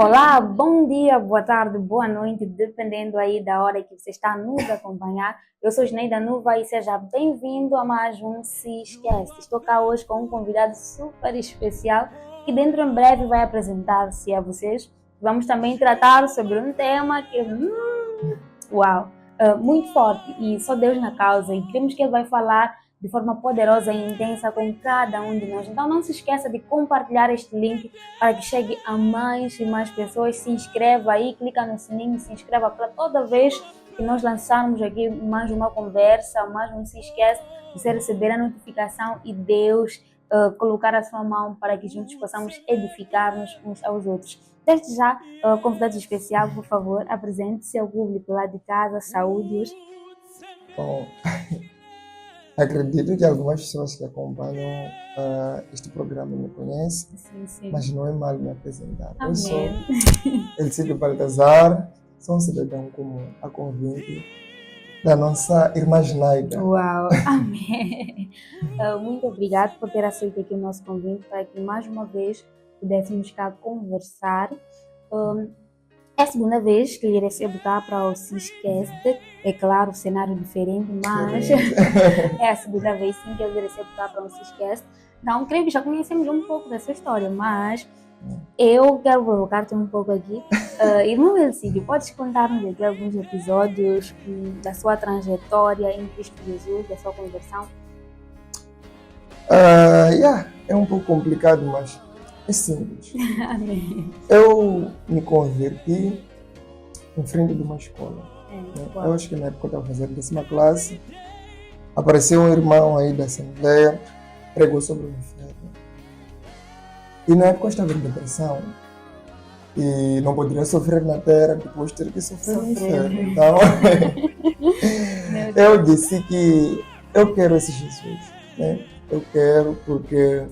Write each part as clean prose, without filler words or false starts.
Olá, bom dia, boa tarde, boa noite, dependendo aí da hora que você está a nos acompanhar. Eu sou Geneida Nuva e seja bem-vindo a mais um Se Esquece. Estou cá hoje com um convidado super especial que dentro em breve vai apresentar-se a vocês. Vamos também tratar sobre um tema que, muito forte e só Deus na causa, e queremos que ele vai falar de forma poderosa e intensa com cada um de nós. Então não se esqueça de compartilhar este link para que chegue a mais e mais pessoas. Se inscreva aí, clica no sininho, se inscreva para toda vez que nós lançarmos aqui mais uma conversa, mais um Se Esquece, você receber a notificação e Deus colocar a sua mão para que juntos possamos edificar-nos uns aos outros. Desde já, convidado especial, por favor, apresente-se ao público lá de casa, saúde-os. Bom, acredito que algumas pessoas que acompanham este programa me conhecem, Sim. mas não é mal me apresentar. Amém. Eu sou Elcídio Baltazar, sou um cidadão comum a convite da nossa irmã Geneida. Uau, amém. Muito obrigado por ter aceito aqui o nosso convite para que mais uma vez pudéssemos cá conversar. É a segunda vez que lhe recebo cá para o Se Esquece. É claro, o cenário diferente, mas é a segunda vez sim que eu lhe recebo cá para o Se Esquece. Então, creio que já conhecemos um pouco dessa história, mas eu quero provocar-te um pouco aqui. Irmão Elcídio, podes contar-nos aqui alguns episódios da sua trajetória em Cristo Jesus, da sua conversão? É um pouco complicado, mas é simples. Amém. Eu me converti em frente de uma escola. Uau. Eu acho que na época eu estava fazendo 10ª classe, apareceu um irmão aí da Assembleia, pregou sobre o inferno. E na época eu estava em depressão e não poderia sofrer na terra depois ter que sofrer no inferno. Então, eu disse que eu quero esse Jesus, né? Eu quero porque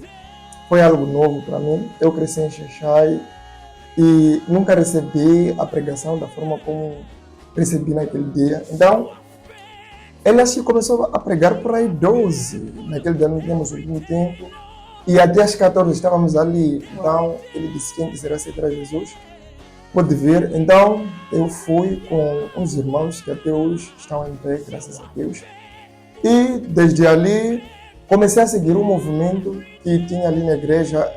foi algo novo para mim. Eu cresci em Xaxai e nunca recebi a pregação da forma como recebi naquele dia. Então, ele acho que começou a pregar por aí 12. Naquele dia não tínhamos o último tempo. E até às 14 estávamos ali. Então, ele disse que quem quiser aceitar a Jesus pode vir. Então, eu fui com uns irmãos que até hoje estão em pé, graças a Deus. E desde ali, comecei a seguir um movimento que tinha ali na igreja,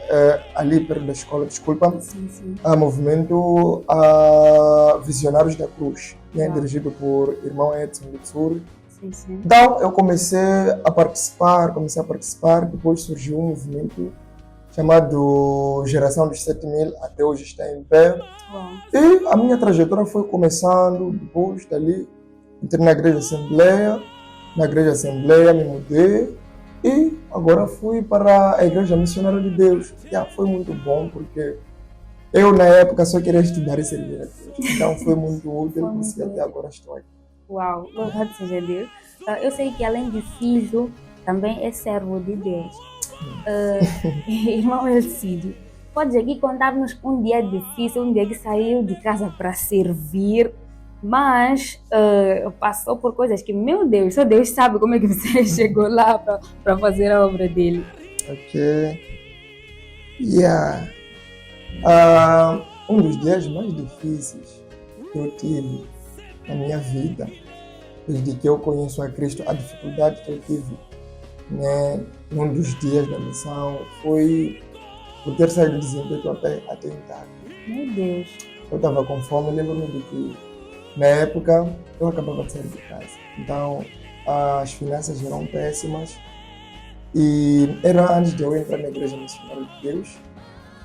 ali perto da escola, Sim. movimento Visionários da Cruz, né, dirigido por irmão Edson Litsuri. Sim. Então, eu comecei a participar, depois surgiu um movimento chamado Geração dos 7.000, até hoje está em pé. Uau. E a minha trajetória foi começando, depois dali, entrei na Igreja Assembleia, me mudei, e agora fui para a Igreja Missionária de Deus. Foi muito bom, porque eu na época só queria estudar e servir a Deus. Então foi muito útil, e até agora estou aqui. Uau, louvado seja Deus. Eu sei que além de filho, também é servo de Deus. Irmão Elcídio, pode aqui contar-nos um dia difícil, um dia que saiu de casa para servir, mas passou por coisas que, meu Deus, só Deus sabe como é que você chegou lá para fazer a obra dele. Ok. Um dos dias mais difíceis que eu tive na minha vida, desde que eu conheço a Cristo, a dificuldade que eu tive, né, num dos dias da missão, foi por ter saído do desemprego até em casa. Meu Deus. Eu estava com fome, lembro-me de que na época eu acabava de sair de casa. Então as finanças eram péssimas e era antes de eu entrar na Igreja Missionária de Deus.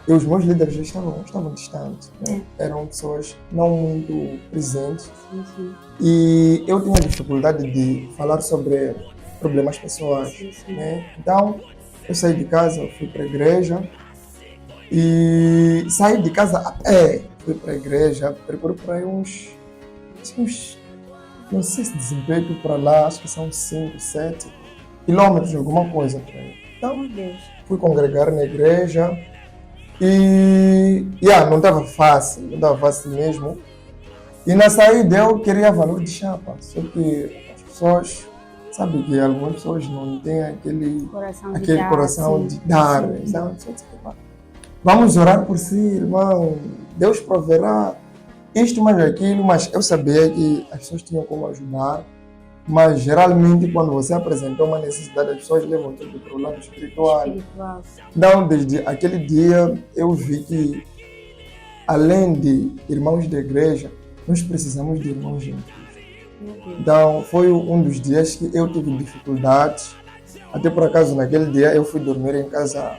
E os meus líderes já estavam distantes, né? Eram pessoas não muito presentes. Sim. E eu tinha dificuldade de falar sobre problemas pessoais. Sim. Né? Então, eu saí de casa, fui para a igreja e saí de casa a pé. Fui para a igreja, percorri por aí uns, não sei se desempenho para lá, acho que são 5, 7 quilômetros, alguma coisa por aí. Então, Meu Deus. fui congregar na igreja. E não estava fácil mesmo. E na saída eu queria valor de chapa, só que as pessoas, sabe que algumas pessoas não têm aquele coração de dar. Então, vamos orar por si, irmão, Deus proverá isto mais aquilo, mas eu sabia que as pessoas tinham como ajudar, mas geralmente quando você apresentou uma necessidade, as pessoas levam tudo para o lado espiritual. Então, desde aquele dia, eu vi que, além de irmãos da igreja, nós precisamos de irmãos em Cristo. Então, foi um dos dias que eu tive dificuldades. Até por acaso, naquele dia, eu fui dormir em casa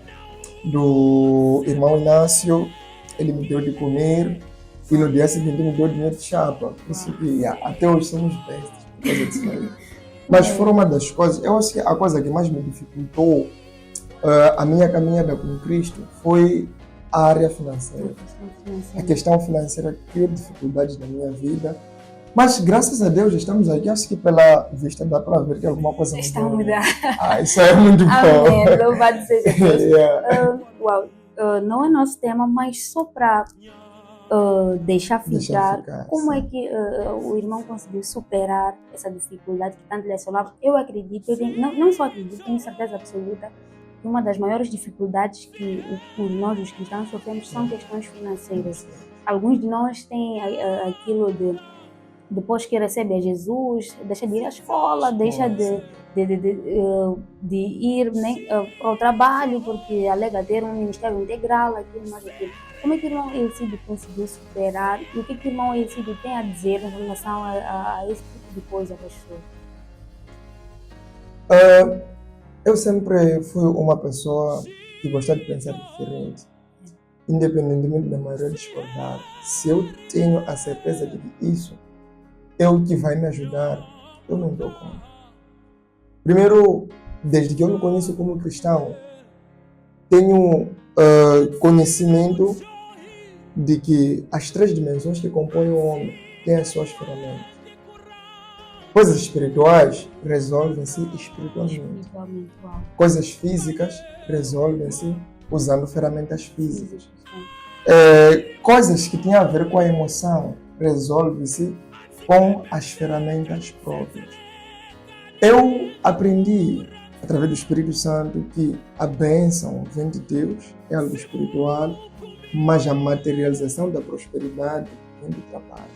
do irmão Inácio, ele me deu de comer, e no dia seguinte me deu dinheiro de chapa. Isso que até hoje somos bestas por causa disso aí. Mas foi uma das coisas, eu acho que a coisa que mais me dificultou a minha caminhada com Cristo foi a área financeira. A questão financeira criou dificuldades na minha vida. Mas graças a Deus estamos aqui, acho que pela vista dá para ver que alguma coisa mudou. Está a mudar. Isso é muito bom. Amém, louvado seja Deus. Não é nosso tema, mas só para deixar ficar, como é que o irmão conseguiu superar essa dificuldade que tanto lhe assolava. Eu acredito, não só acredito, tenho certeza absoluta que uma das maiores dificuldades que nós, os cristãos, sofremos são questões financeiras. Alguns de nós têm aquilo de depois que recebe a Jesus, deixa de ir à escola, deixa de ir para o trabalho, porque alega ter um ministério integral, aquilo, mais aquilo. Como é que o irmão Elcídio conseguiu superar e o que o irmão Elcídio tem a dizer em relação a esse tipo de coisa, pastor? Eu sempre fui uma pessoa que gostava de pensar diferente. Independentemente da maioria discordar, se eu tenho a certeza de que isso é o que vai me ajudar, eu não dou conta. Primeiro, desde que eu me conheço como cristão, tenho conhecimento de que as 3 dimensões que compõem o homem têm as suas ferramentas. Coisas espirituais resolvem-se espiritualmente. Coisas físicas resolvem-se usando ferramentas físicas. Coisas que têm a ver com a emoção resolvem-se com as ferramentas próprias. Eu aprendi, através do Espírito Santo, que a bênção vem de Deus, é algo espiritual, mas a materialização da prosperidade vem do trabalho.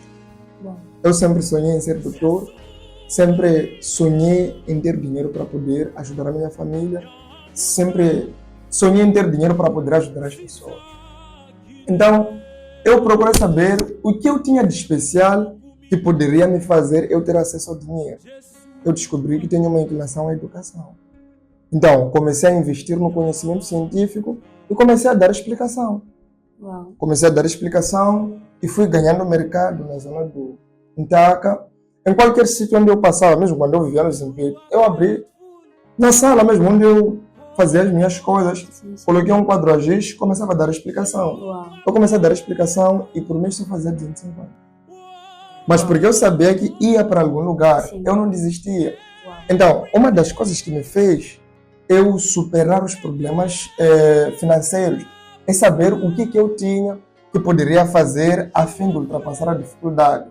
Bom. Eu sempre sonhei em ser doutor, sempre sonhei em ter dinheiro para poder ajudar a minha família, sempre sonhei em ter dinheiro para poder ajudar as pessoas. Então, eu procurei saber o que eu tinha de especial que poderia me fazer eu ter acesso ao dinheiro. Eu descobri que tenho uma inclinação à educação. Então, comecei a investir no conhecimento científico e comecei a dar explicação. Uau. Comecei a dar explicação e fui ganhando mercado na zona do Intaca. Em qualquer sítio onde eu passava, mesmo quando eu vivia no Desempenho, eu abri na sala mesmo, onde eu fazia as minhas coisas. Sim. Coloquei um quadro a giz e começava a dar explicação. Uau. Eu comecei a dar explicação e por mês eu fazia 250. Mas porque eu sabia que ia para algum lugar, sim, eu não desistia. Uau. Então, uma das coisas que me fez eu superar os problemas financeiros é saber o que eu tinha que poderia fazer a fim de ultrapassar a dificuldade.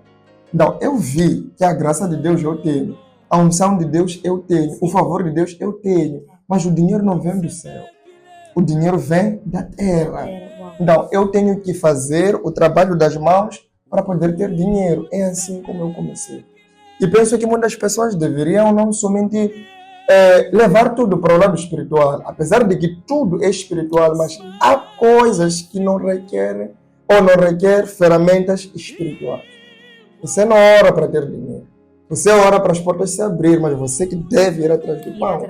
Então, eu vi que a graça de Deus eu tenho, a unção de Deus eu tenho, o favor de Deus eu tenho, mas o dinheiro não vem do céu. O dinheiro vem da terra. Então, eu tenho que fazer o trabalho das mãos para poder ter dinheiro. É assim como eu comecei. E penso que muitas pessoas deveriam não somente levar tudo para o lado espiritual, apesar de que tudo é espiritual, mas há coisas que não requerem ou não requer ferramentas espirituais. Você não ora para ter dinheiro. Você ora para as portas se abrir, mas você que deve ir atrás do pão.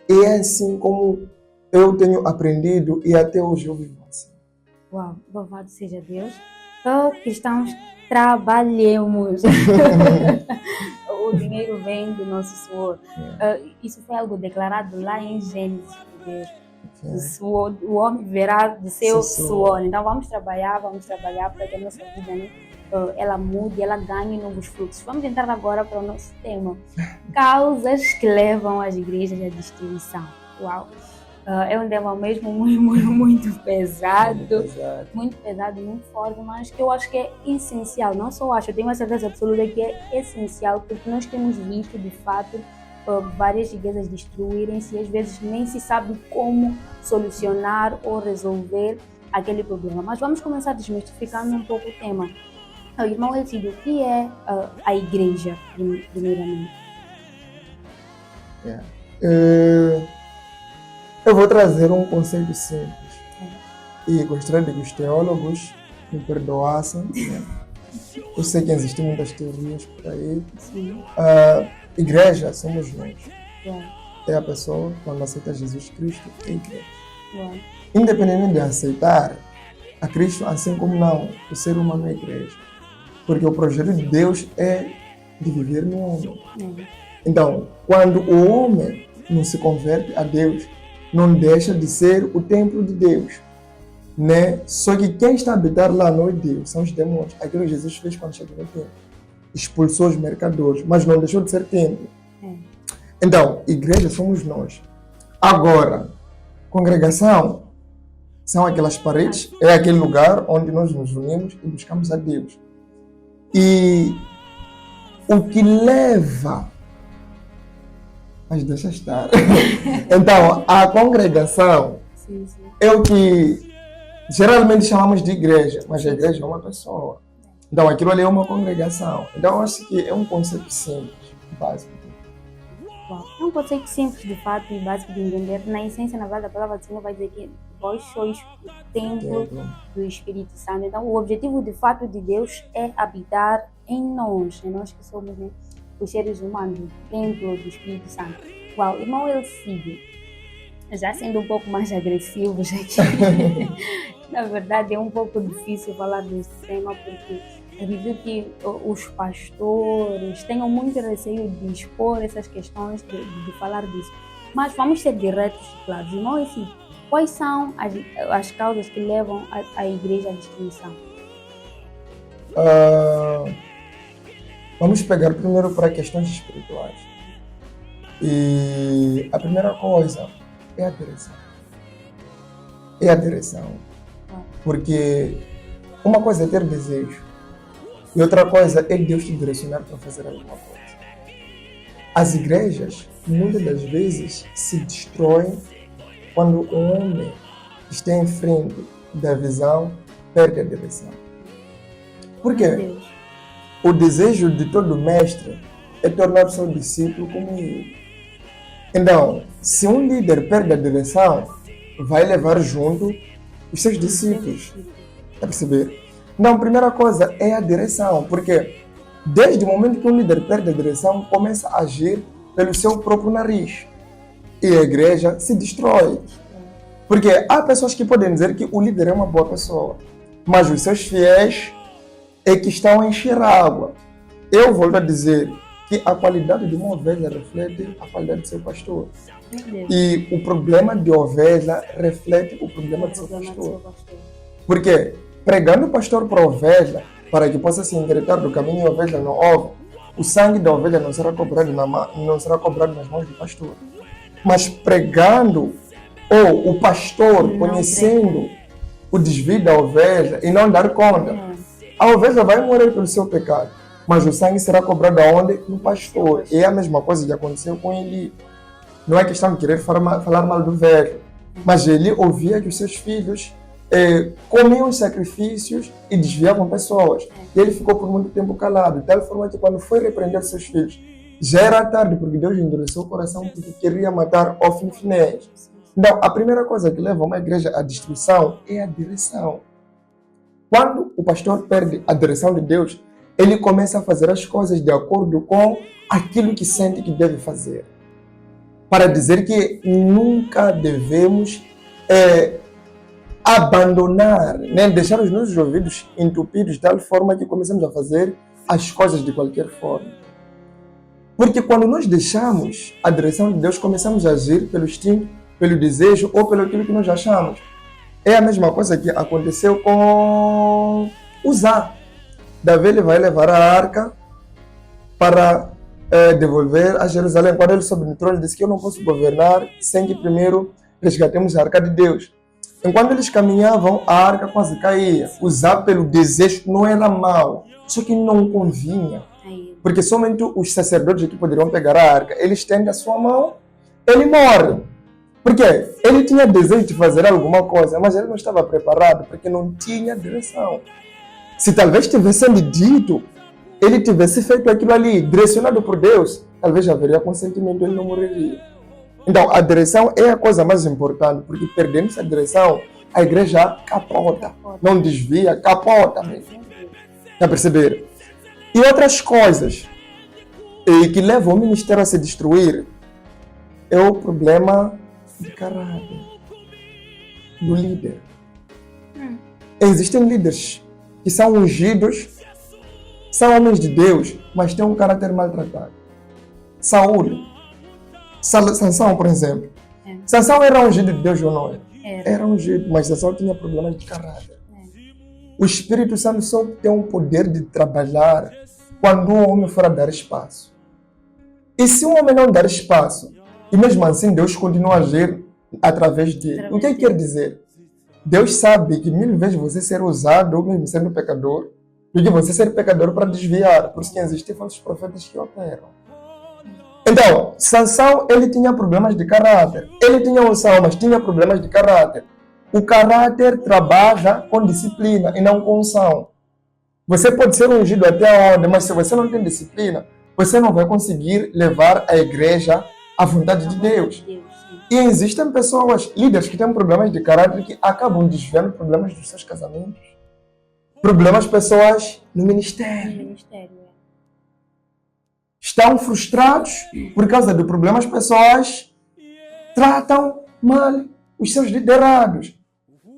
E é assim como eu tenho aprendido e até hoje eu vivo assim. Uau, louvado seja Deus. Cristãos, trabalhemos. O dinheiro vem do nosso suor. Isso foi algo declarado lá em Gênesis. O homem verá do seu suor. Então vamos trabalhar para que a nossa vida ela mude, ela ganhe novos frutos. Vamos entrar agora para o nosso tema. Causas que levam as igrejas à destruição. Uau! É um tema mesmo muito pesado, muito forte, mas que eu acho que é essencial. Não só acho, eu tenho uma certeza absoluta que é essencial, porque nós temos visto, de fato, várias igrejas destruírem-se e às vezes nem se sabe como solucionar ou resolver aquele problema. Mas vamos começar desmistificando um pouco o tema. O irmão Elcidio, o que é a igreja, primeiramente? Eu vou trazer um conceito simples. E gostaria de que os teólogos me perdoassem. Né? Eu sei que existem muitas teorias por aí. Sim. Igreja somos nós. Yeah. É a pessoa, quando aceita Jesus Cristo, é a igreja. Yeah. Independente de aceitar a Cristo, assim como não, o ser humano é a igreja. Porque o projeto de Deus é de viver no homem. Yeah. Então, quando o homem não se converte a Deus, não deixa de ser o templo de Deus. Né? Só que quem está a habitar lá não é Deus, são os demônios. Aquilo que Jesus fez quando chegou no templo. Expulsou os mercadores, mas não deixou de ser templo. Então, igreja somos nós. Agora, congregação são aquelas paredes, é aquele lugar onde nós nos unimos e buscamos a Deus. E o que leva... Mas deixa estar. Então, a congregação é o que geralmente chamamos de igreja, mas a igreja é uma pessoa. Então, aquilo ali é uma congregação. Então, eu acho que é um conceito simples, básico. É um conceito simples, de fato, e básico de entender. Na essência, na verdade, a palavra do Senhor vai dizer que vós sois o templo do Espírito Santo. Então, o objetivo, de fato, de Deus é habitar em nós que somos, né, os seres humanos, o templo do Espírito Santo. Uau, irmão Elcidio, já sendo um pouco mais agressivos aqui, na verdade é um pouco difícil falar desse tema, porque acredito que os pastores tenham muito receio de expor essas questões, de falar disso. Mas vamos ser diretos e claros. Irmão Elcidio, quais são as causas que levam a igreja à destruição? Vamos pegar primeiro para questões espirituais. E a primeira coisa é a direção. É a direção. Porque uma coisa é ter desejo e outra coisa é Deus te direcionar para fazer alguma coisa. As igrejas, muitas das vezes, se destroem quando o homem está em frente da visão, perde a direção. Por quê? O desejo de todo mestre é tornar o seu discípulo como ele. Então, se um líder perde a direção, vai levar junto os seus discípulos. Está a perceber? Então, a primeira coisa é a direção, porque desde o momento que um líder perde a direção, começa a agir pelo seu próprio nariz. E a igreja se destrói. Porque há pessoas que podem dizer que o líder é uma boa pessoa, mas os seus fiéis é que estão a encher água. Eu volto a dizer que a qualidade de uma ovelha reflete a qualidade do seu pastor. E o problema de ovelha reflete o problema do seu pastor. Porque pregando o pastor para a ovelha, para que possa se endireitar do caminho e a ovelha não ouve, o sangue da ovelha não será cobrado nas mãos do pastor. Mas pregando, ou o pastor conhecendo o desvio da ovelha e não dar conta, a ovelha vai morrer pelo seu pecado, mas o sangue será cobrado aonde? No pastor. E é a mesma coisa que aconteceu com Eli. Não é questão de querer falar mal do velho, mas ele ouvia que os seus filhos comiam os sacrifícios e desviavam pessoas. E ele ficou por muito tempo calado, de tal forma que quando foi repreender seus filhos, já era tarde, porque Deus endureceu o coração porque queria matar Ofni e Finéias. Então, a primeira coisa que leva uma igreja à destruição é a direção. Quando o pastor perde a direção de Deus, ele começa a fazer as coisas de acordo com aquilo que sente que deve fazer. Para dizer que nunca devemos abandonar, né? Deixar os nossos ouvidos entupidos de tal forma que começamos a fazer as coisas de qualquer forma. Porque quando nós deixamos a direção de Deus, começamos a agir pelo instinto, pelo desejo ou pelo aquilo que nós achamos. É a mesma coisa que aconteceu com Uzá. Davi ele vai levar a arca para devolver a Jerusalém. Quando ele sobe no trono, ele disse que eu não posso governar sem que primeiro resgatemos a arca de Deus. Enquanto eles caminhavam, a arca quase caía. Uzá, pelo desejo, não era mau, só que não convinha. Porque somente os sacerdotes que poderiam pegar a arca, ele estende a sua mão, ele morre. Porque ele tinha desejo de fazer alguma coisa, mas ele não estava preparado, porque não tinha direção. Se talvez tivesse sendo dito, ele tivesse feito aquilo ali, direcionado por Deus, talvez haveria consentimento, ele não morreria. Então, a direção é a coisa mais importante, porque perdendo essa direção, a igreja capota. Não desvia, capota mesmo. Está a perceber? E outras coisas que levam o ministério a se destruir é o problema de caráter do líder. Existem líderes que são ungidos, são homens de Deus, mas têm um caráter maltratado. Sansão, por exemplo. Sansão era ungido de Deus ou não? Era ungido, mas Sansão tinha problemas de caráter. O Espírito Santo só tem o poder de trabalhar quando um homem for a dar espaço. E se um homem não dar espaço, e mesmo assim Deus continua a agir através dele, o que quer dizer? Deus sabe que 1000 vezes você ser usado, mesmo sendo pecador, do que você ser pecador para desviar. Por isso que existem falsos profetas que operam. Então, Sansão, ele tinha problemas de caráter. Ele tinha unção, mas tinha problemas de caráter. O caráter trabalha com disciplina e não com unção. Você pode ser ungido até onde, mas se você não tem disciplina, você não vai conseguir levar a igreja à vontade de Deus. E existem pessoas, líderes, que têm problemas de caráter que acabam desviando problemas dos seus casamentos. Problemas pessoas no ministério. Estão frustrados por causa de problemas pessoais, tratam mal os seus liderados.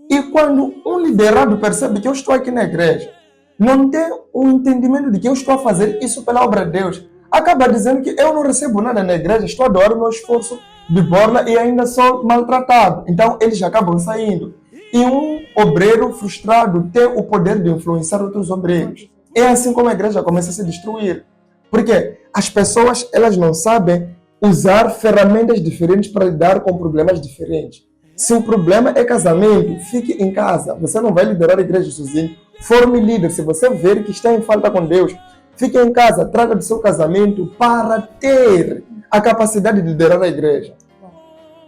E quando um liderado percebe que eu estou aqui na igreja, não tem o entendimento de que eu estou a fazer isso pela obra de Deus, acaba dizendo que eu não recebo nada na igreja, estou a doar o meu esforço de borla e ainda sou maltratado. Então eles acabam saindo. E um obreiro frustrado tem o poder de influenciar outros obreiros. É assim como a igreja começa a se destruir. Porque as pessoas, elas não sabem usar ferramentas diferentes para lidar com problemas diferentes. Se o problema é casamento, fique em casa. Você não vai liderar a igreja sozinho. Forme líder. Se você ver que está em falta com Deus, fique em casa. Trata do seu casamento para ter a capacidade de liderar a igreja.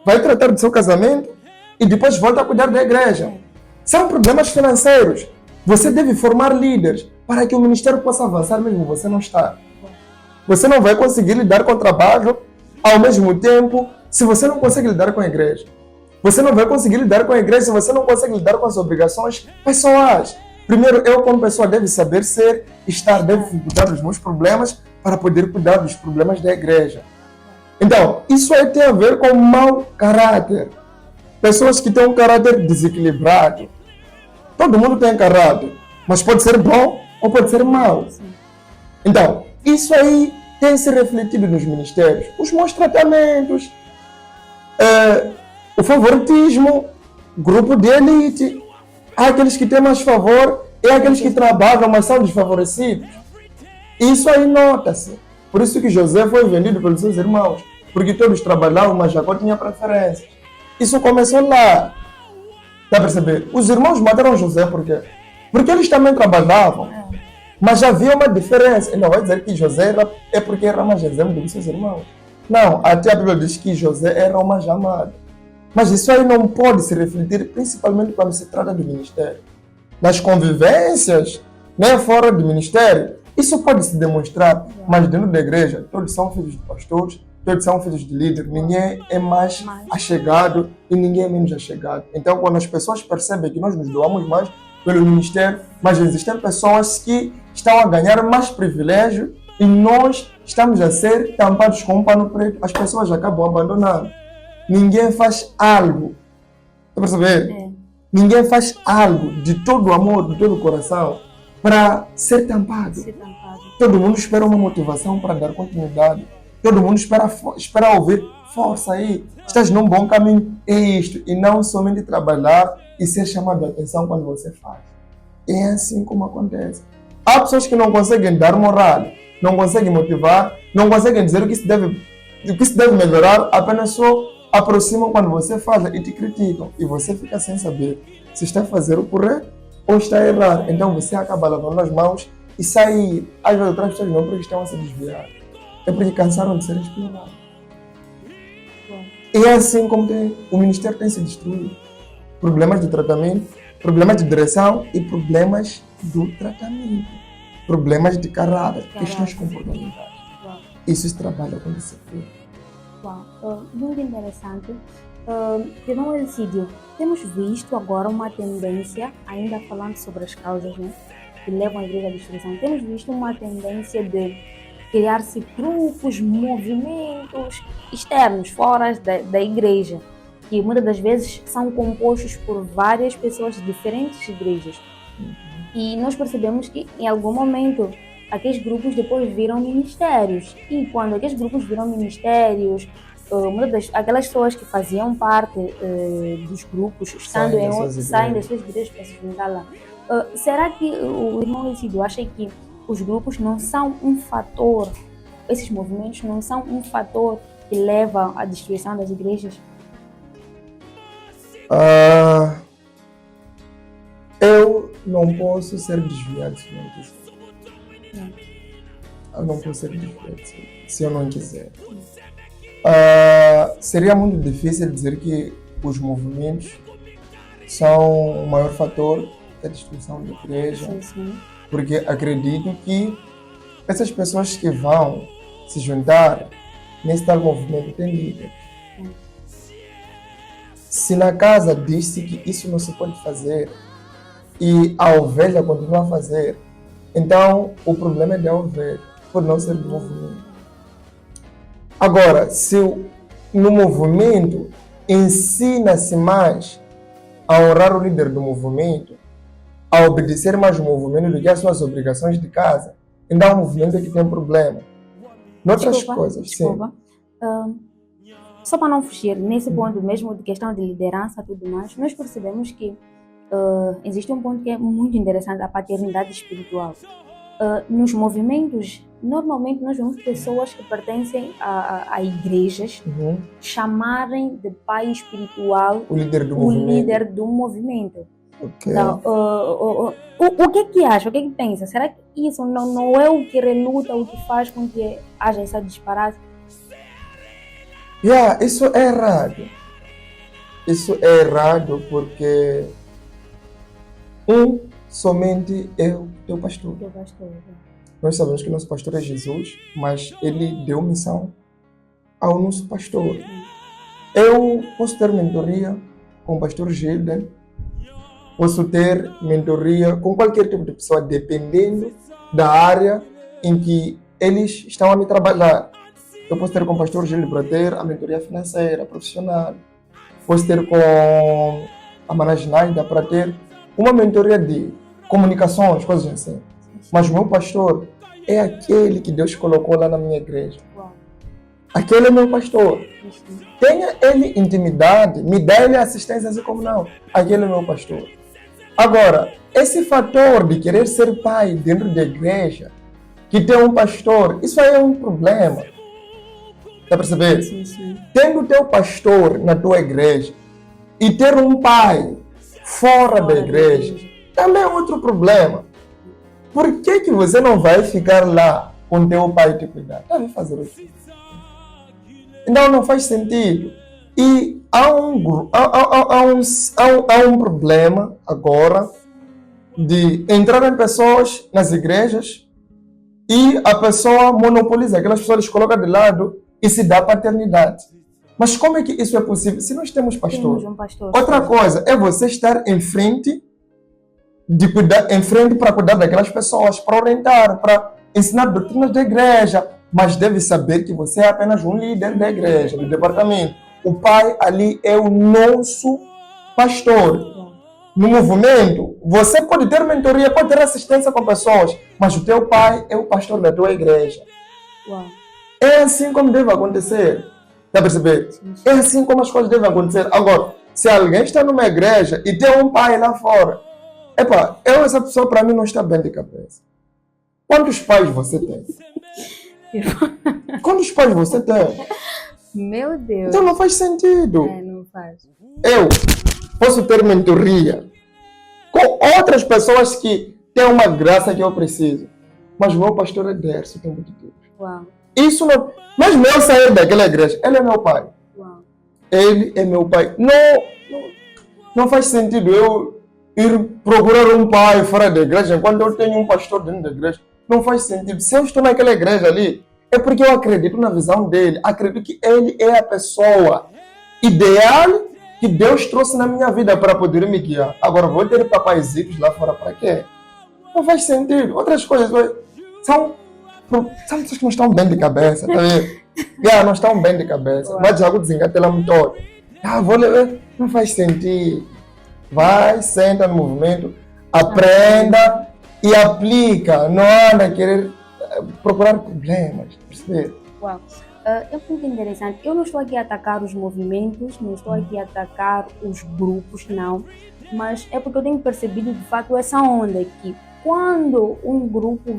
Vai tratar do seu casamento e depois volta a cuidar da igreja. São problemas financeiros. Você deve formar líderes para que o ministério possa avançar mesmo você não está. Você não vai conseguir lidar com o trabalho ao mesmo tempo se você não consegue lidar com a igreja. Você não vai conseguir lidar com a igreja se você não consegue lidar com as obrigações pessoais. Primeiro, eu como pessoa devo saber devo cuidar dos meus problemas para poder cuidar dos problemas da igreja. Então, isso aí tem a ver com mau caráter. Pessoas que têm um caráter desequilibrado. Todo mundo tem caráter, mas pode ser bom ou pode ser mau. Então, isso aí tem se refletido nos ministérios. Os maus tratamentos, o favoritismo, grupo de elite. Há aqueles que têm mais favor e aqueles que trabalham, mas são desfavorecidos. Isso aí nota-se. Por isso que José foi vendido pelos seus irmãos. Porque todos trabalhavam, mas Jacó tinha preferências. Isso começou lá. Dá para perceber? Os irmãos mataram José por quê? Porque eles também trabalhavam. Mas já havia uma diferença. Ele não vai dizer que José é porque era mais exemplo do que seus irmãos. Não, até a Bíblia diz que José era o mais amado. Mas isso aí não pode se refletir, principalmente quando se trata do ministério. Nas convivências, né, fora do ministério, isso pode se demonstrar, mas dentro da igreja, todos são filhos de pastores, todos são filhos de líderes, ninguém é mais achegado e ninguém é menos achegado. Então, quando as pessoas percebem que nós nos doamos mais pelo ministério, mas existem pessoas que estão a ganhar mais privilégio e nós estamos a ser tampados com um pano preto, as pessoas acabam abandonando. Ninguém faz algo, está perceber? Ninguém faz algo de todo o amor, de todo o coração, para ser tampado. Todo mundo espera uma motivação para dar continuidade. Todo mundo espera ouvir, força aí, estás num bom caminho, é isto. E não somente trabalhar e ser chamado a atenção quando você faz. É assim como acontece. Há pessoas que não conseguem dar moral, não conseguem motivar, não conseguem dizer o que se deve melhorar, apenas só aproximam quando você faz e te criticam. E você fica sem saber se está a fazer o correto ou está a errar. Então você acaba lavando as mãos e sai. Às vezes outras pessoas não porque estão a se desviar. É porque cansaram de ser explorados. Uau. E é assim como o ministério tem se destruído. Problemas de tratamento, problemas de direção e problemas do tratamento. Problemas de caráter, questões comportamentais. Uau. Isso se trabalha com disciplina. Uau. Muito interessante. Irmão Elcídio, temos visto agora uma tendência, ainda falando sobre as causas, né, que levam a igreja à destruição, temos visto uma tendência de criar-se grupos, movimentos externos, fora da igreja, que muitas das vezes são compostos por várias pessoas de diferentes igrejas. E nós percebemos que em algum momento aqueles grupos depois viram ministérios. E quando aqueles grupos viram ministérios, aquelas pessoas que faziam parte dos grupos saem das suas igrejas para se juntar lá. Será que o irmão Elcídio acha que os grupos não são um fator, esses movimentos não são um fator que leva à destruição das igrejas? Eu não posso ser desviado se eu não quiser. Eu não posso ser desviado se eu não quiser. Seria muito difícil dizer que os movimentos são o maior fator da destruição da igreja, porque acredito que essas pessoas que vão se juntar nesse tal movimento têm líderes. Se na casa diz-se que isso não se pode fazer e a ovelha continua a fazer, então o problema é da ovelha, por não ser do movimento. Agora, se no movimento ensina-se mais a honrar o líder do movimento, a obedecer mais o movimento do que as suas obrigações de casa, então o movimento é que tem problema. Noutras coisas, desculpa. Só para não fugir, nesse ponto mesmo de questão de liderança e tudo mais, nós percebemos que existe um ponto que é muito interessante, a paternidade espiritual. Nos movimentos, normalmente nós vemos pessoas que pertencem a igrejas chamarem de pai espiritual o líder do movimento. Okay. Então, o que é que acha? O que é que pensa? Será que isso não é o que reluta, o que faz com que haja essa disparate? Isso é errado. Isso é errado porque somente é o teu pastor. Nós sabemos que nosso pastor é Jesus, mas ele deu missão ao nosso pastor. Eu posso ter mentoria com o pastor Gilden, posso ter mentoria com qualquer tipo de pessoa, dependendo da área em que eles estão a me trabalhar. Eu posso ter com o pastor Gilden para ter a mentoria financeira, profissional. Posso ter com a Managinaida para ter uma mentoria de comunicações, coisas assim. Mas o meu pastor é aquele que Deus colocou lá na minha igreja. Aquele é meu pastor. Tenha ele intimidade, me dá ele assistência, assim como não. Aquele é meu pastor. Agora, esse fator de querer ser pai dentro da igreja, que tem um pastor, isso aí é um problema. Está a perceber? Sim. Tendo teu pastor na tua igreja e ter um pai fora da igreja, também é outro problema. Por que você não vai ficar lá com teu pai te cuidar? Deve fazer isso. Então não faz sentido. E há um problema agora de entrarem pessoas nas igrejas e a pessoa monopoliza, aquelas pessoas eles colocam de lado e se dá paternidade. Mas como é que isso é possível se nós temos pastor? Temos um pastor. Outra coisa é você estar em frente para cuidar daquelas pessoas, para orientar, para ensinar doutrinas da igreja, mas deve saber que você é apenas um líder da igreja, do departamento. O pai ali é o nosso pastor. No movimento, você pode ter mentoria, pode ter assistência com pessoas, mas o teu pai é o pastor da tua igreja. Uau. É assim como deve acontecer. Está a perceber? É assim como as coisas devem acontecer. Agora, se alguém está numa igreja e tem um pai lá fora, essa pessoa para mim não está bem de cabeça. Quantos pais você tem? Quantos pais você tem? Meu Deus. Então não faz sentido. Não faz. Eu posso ter mentoria com outras pessoas que têm uma graça que eu preciso, mas o meu pastor é Derso o tempo de Deus. Uau. Isso não. Mas meu sair daquela igreja, ele é meu pai. Uau. ele é meu pai. Não faz sentido eu ir procurar um pai fora da igreja enquanto eu tenho um pastor dentro da igreja. Não faz sentido. Se eu estou naquela igreja ali, é porque eu acredito na visão dele. Acredito que ele é a pessoa ideal que Deus trouxe na minha vida para poder me guiar. Agora, vou ter papaizitos lá fora para quê? Não faz sentido. Outras coisas são pessoas que não estão bem de cabeça, tá vendo? Não estão bem de cabeça. Mas algo desengata ela muito. Vou ler. Não faz sentido. Vai, senta no movimento, aprenda e aplica. Não anda a querer procurar problemas. Perceber? Uau. É muito interessante. Eu não estou aqui a atacar os movimentos, não estou aqui a atacar os grupos, não. Mas é porque eu tenho percebido, de fato, essa onda que quando um grupo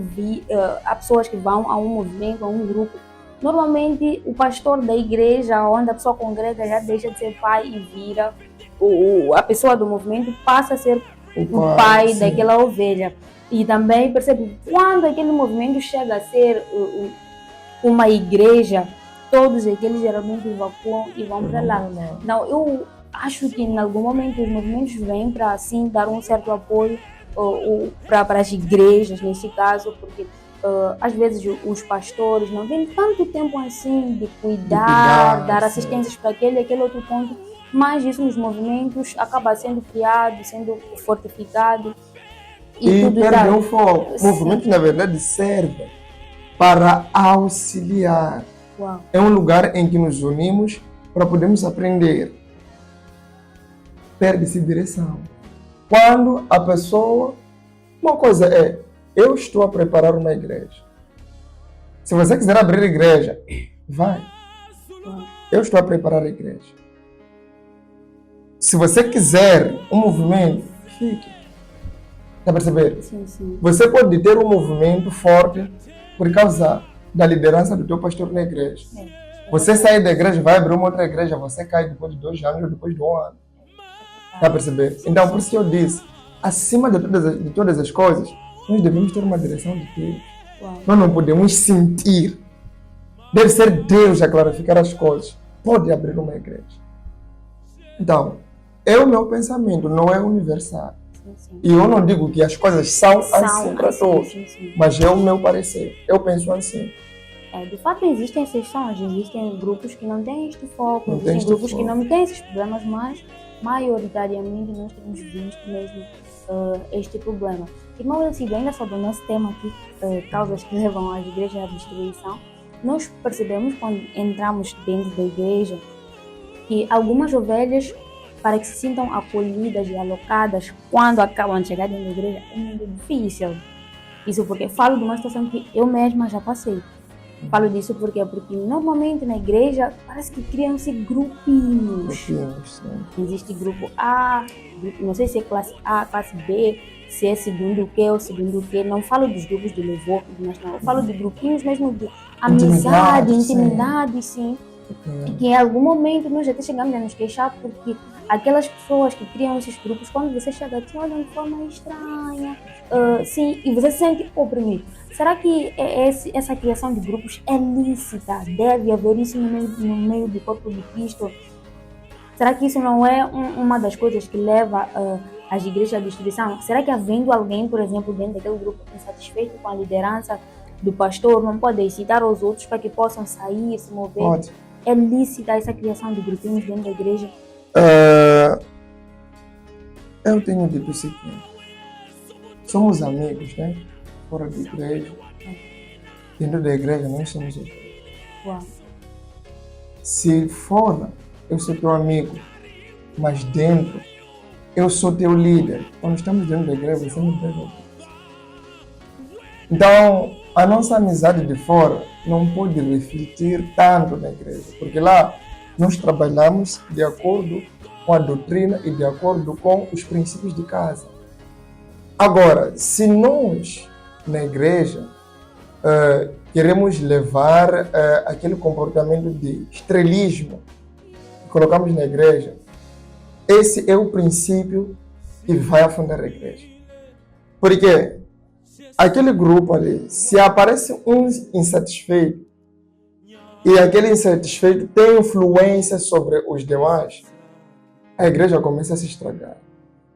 há pessoas que vão a um movimento, a um grupo, normalmente o pastor da igreja, onde a pessoa congrega, já deixa de ser pai e vira a pessoa do movimento, passa a ser o pai daquela ovelha. E também percebe quando aquele movimento chega a ser uma igreja, todos aqueles geralmente evacuam e vão para lá. Não, eu acho que em algum momento os movimentos vêm para assim dar um certo apoio para as igrejas, nesse caso, porque às vezes os pastores não têm tanto tempo assim de cuidar, dar assistências para aquele outro ponto, mas isso nos movimentos acaba sendo criado, sendo fortificado e perdeu o foco. O movimento, na verdade, serve para auxiliar. Uau. É um lugar em que nos unimos para podermos aprender. Perde-se direção. Quando a pessoa... Uma coisa é, eu estou a preparar uma igreja. Se você quiser abrir igreja, vai. Eu estou a preparar a igreja. Se você quiser um movimento, fique. Está a perceber? Sim. Você pode ter um movimento forte por causa da liderança do teu pastor na igreja. Você sai da igreja, vai abrir uma outra igreja, você cai depois de 2 anos ou depois de 1 ano. Está a perceber? Então, por isso que eu disse, acima de todas as coisas, nós devemos ter uma direção de Deus. Nós não podemos sentir. Deve ser Deus a clarificar as coisas. Pode abrir uma igreja. Então, é o meu pensamento, não é universal. Sim. E eu não digo que as coisas são assim para todos, mas é o meu parecer. Eu penso assim. De fato, existem exceções, existem grupos que não têm este foco, existem grupos que não têm esses problemas, mas maioritariamente nós temos visto mesmo este problema. Irmão, ainda sobre o nosso tema aqui, causas que levam às igrejas à destruição, nós percebemos quando entramos dentro da igreja que algumas ovelhas, para que se sintam acolhidas e alocadas quando acabam de chegar dentro da igreja, é muito difícil. Isso porque falo de uma situação que eu mesma já passei. Falo disso porque normalmente na igreja parece que criam-se grupinhos. Existe grupo A, não sei se é classe A, classe B, se é segundo o que ou segundo o que. Não falo dos grupos de louvor, mas não. Eu falo de grupinhos mesmo de amizade, intimidade, sim. Que em algum momento nós até chegamos a nos queixar porque aquelas pessoas que criam esses grupos, quando você chega aqui, olham de forma estranha, sim, e você se sente oprimido. Será que essa criação de grupos é lícita? Deve haver isso no meio do corpo de Cristo? Será que isso não é uma das coisas que leva as igrejas à destruição? Será que havendo alguém, por exemplo, dentro daquele grupo insatisfeito com a liderança do pastor, não pode incitar os outros para que possam sair, se mover? Pode. É lícita essa criação de grupinhos dentro da igreja? Eu tenho dito o seguinte: somos amigos, né? Fora da igreja. Dentro da igreja nós somos amigos. Uau. Se fora eu sou teu amigo, mas dentro eu sou teu líder. Quando estamos dentro da igreja, você não deve. Então, a nossa amizade de fora não pode refletir tanto na igreja, porque lá nós trabalhamos de acordo com a doutrina e de acordo com os princípios de casa. Agora, se nós, na igreja, queremos levar aquele comportamento de estrelismo que colocamos na igreja, esse é o princípio que vai afundar a igreja. Porque aquele grupo ali, se aparece um insatisfeito, e aquele insatisfeito tem influência sobre os demais, a igreja começa a se estragar.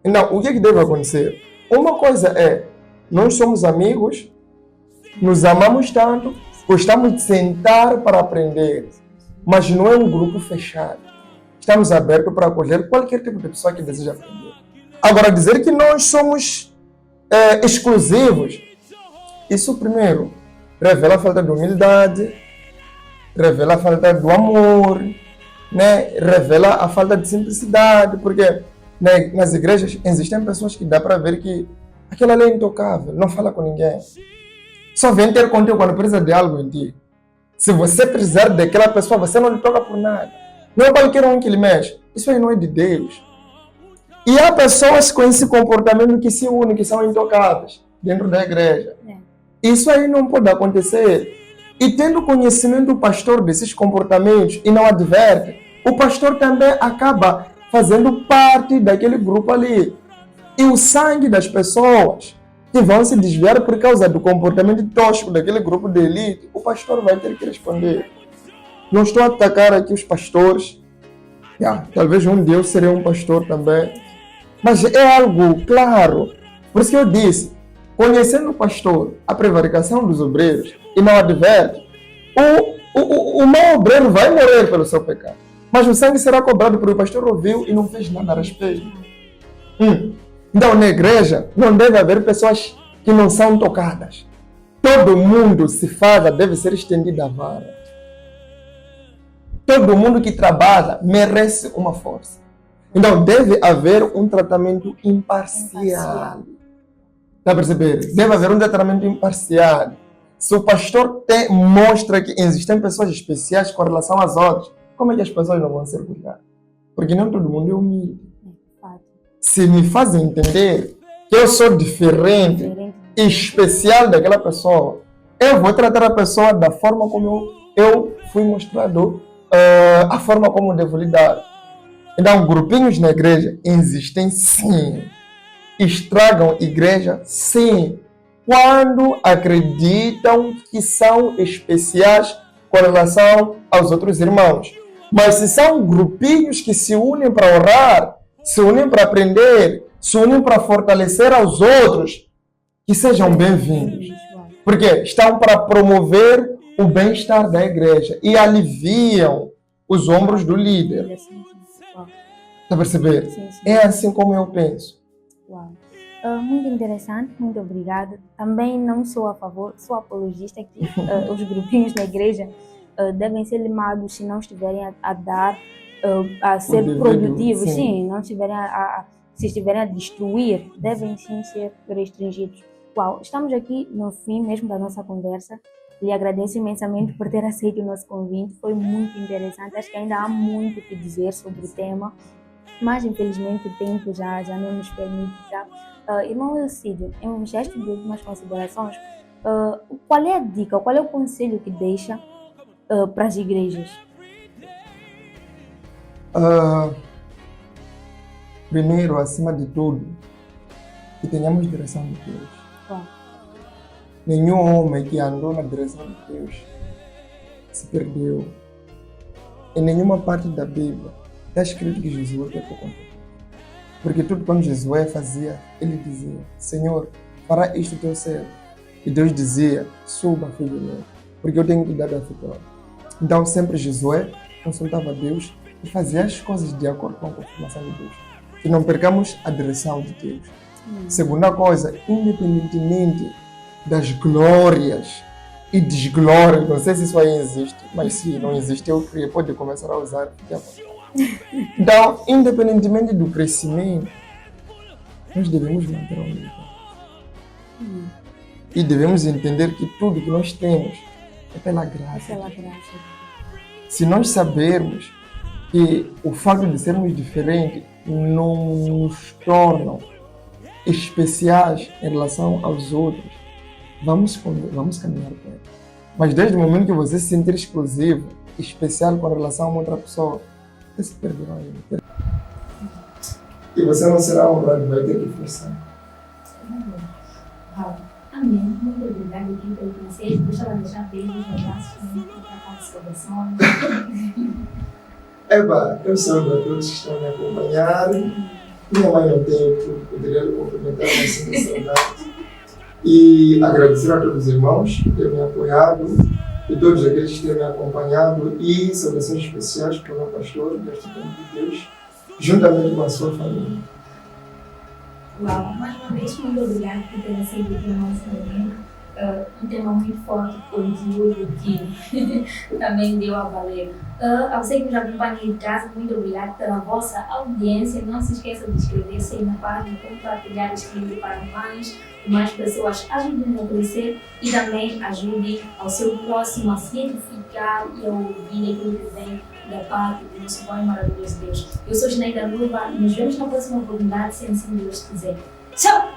Então, o que deve acontecer? Uma coisa é, nós somos amigos, nos amamos tanto, gostamos de sentar para aprender, mas não é um grupo fechado. Estamos abertos para acolher qualquer tipo de pessoa que deseja aprender. Agora, dizer que nós somos exclusivos, isso primeiro revela a falta de humildade, revela a falta do amor, né? Revela a falta de simplicidade, porque, né, nas igrejas existem pessoas que dá para ver que aquela lei é intocável, não fala com ninguém. Só vem ter contigo quando precisa de algo em ti. Se você precisar daquela pessoa, você não lhe toca por nada. Não é qualquer um que lhe mexe. Isso aí não é de Deus. E há pessoas com esse comportamento que se unem, que são intocáveis dentro da igreja. Isso aí não pode acontecer. E tendo conhecimento do pastor desses comportamentos e não adverte, o pastor também acaba fazendo parte daquele grupo ali. E o sangue das pessoas que vão se desviar por causa do comportamento tosco daquele grupo de elite, o pastor vai ter que responder. Não estou a atacar aqui os pastores. Talvez um dia eu serei um pastor também. Mas é algo claro. Por isso que eu disse, conhecendo o pastor, a prevaricação dos obreiros, e não adverte, o mau obreiro vai morrer pelo seu pecado. Mas o sangue será cobrado porque o pastor ouviu e não fez nada a respeito. Então, na igreja, não deve haver pessoas que não são tocadas. Todo mundo se fala, deve ser estendida a vara. Todo mundo que trabalha merece uma força. Então, deve haver um tratamento imparcial. Está a perceber? Deve haver um tratamento imparcial. Se o pastor mostra que existem pessoas especiais com relação às outras, como é que as pessoas não vão ser cuidadas? Porque não todo mundo é humilde. Se me fazem entender que eu sou diferente e especial daquela pessoa, eu vou tratar a pessoa da forma como eu fui mostrado, a forma como devo lidar. Então, grupinhos na igreja existem sim. Estragam igreja sim. Quando acreditam que são especiais com relação aos outros irmãos. Mas se são grupinhos que se unem para orar, se unem para aprender, se unem para fortalecer aos outros, que sejam bem-vindos. Porque estão para promover o bem-estar da igreja e aliviam os ombros do líder. Está a perceber? Sim. É assim como eu penso. Uau. Muito interessante, muito obrigada. Também não sou a favor, sou apologista que os grupinhos na igreja devem ser limados se não estiverem a dar, a ser produtivos, sim, não estiverem se estiverem a destruir, devem sim ser restringidos. Uau, estamos aqui no fim mesmo da nossa conversa. Lhe agradeço imensamente por ter aceito o nosso convite, foi muito interessante. Acho que ainda há muito o que dizer sobre o tema, mas infelizmente o tempo já não nos permite. Irmão Elcídio, em um gesto de últimas considerações, qual é a dica, qual é o conselho que deixa para as igrejas? Primeiro, acima de tudo, que tenhamos direção de Deus. Nenhum homem que andou na direção de Deus se perdeu. Em nenhuma parte da Bíblia está escrito que Josué pecou contra Deus. Porque tudo quando Josué fazia, ele dizia: Senhor, fará isto teu servo. E Deus dizia: suba, filho meu, porque eu tenho que dar da vitória. Então sempre Josué consultava Deus e fazia as coisas de acordo com a confirmação de Deus. Que não percamos a direção de Deus. Segunda coisa, independentemente das glórias e desglórias, não sei se isso aí existe, mas se não existe, eu queria poder começar a usar. Então, independentemente do crescimento, nós devemos manter a humildade. E devemos entender que tudo que nós temos é pela graça. Se nós sabermos que o fato de sermos diferentes não nos torna especiais em relação aos outros, vamos caminhar perto. Mas desde o momento que você se sentir exclusivo, especial com relação a uma outra pessoa, você se perderá ainda. E você não será honrado, vai ter que forçar. Amém. Muito obrigada aqui pelo conselho. Gostava de deixar beijos, abraços também para as saudações. Eu saúdo a todos que estão a me acompanhar. Minha mãe não tem, poderia lhe cumprimentar, mas sinto saudade. E agradecer a todos os irmãos que têm me apoiado e todos aqueles que têm me acompanhado e saudações especiais para o meu pastor, deste tempo de Deus, juntamente com a sua família. Uau, mais uma vez, muito obrigada por ter aceito aqui o nosso evento. Um tema muito forte, conteúdo que também deu a valer. A você que nos acompanha em casa, muito obrigada pela vossa audiência. Não se esqueça de inscrever-se na página, compartilhar este vídeo para mais pessoas. Ajude-nos a crescer e também ajude ao seu próximo a se edificar e a ouvir aquilo que vem da parte do nosso bom e maravilhoso Deus. Eu sou Gineida Luva e nos vemos na próxima oportunidade, se assim Deus quiser. Tchau!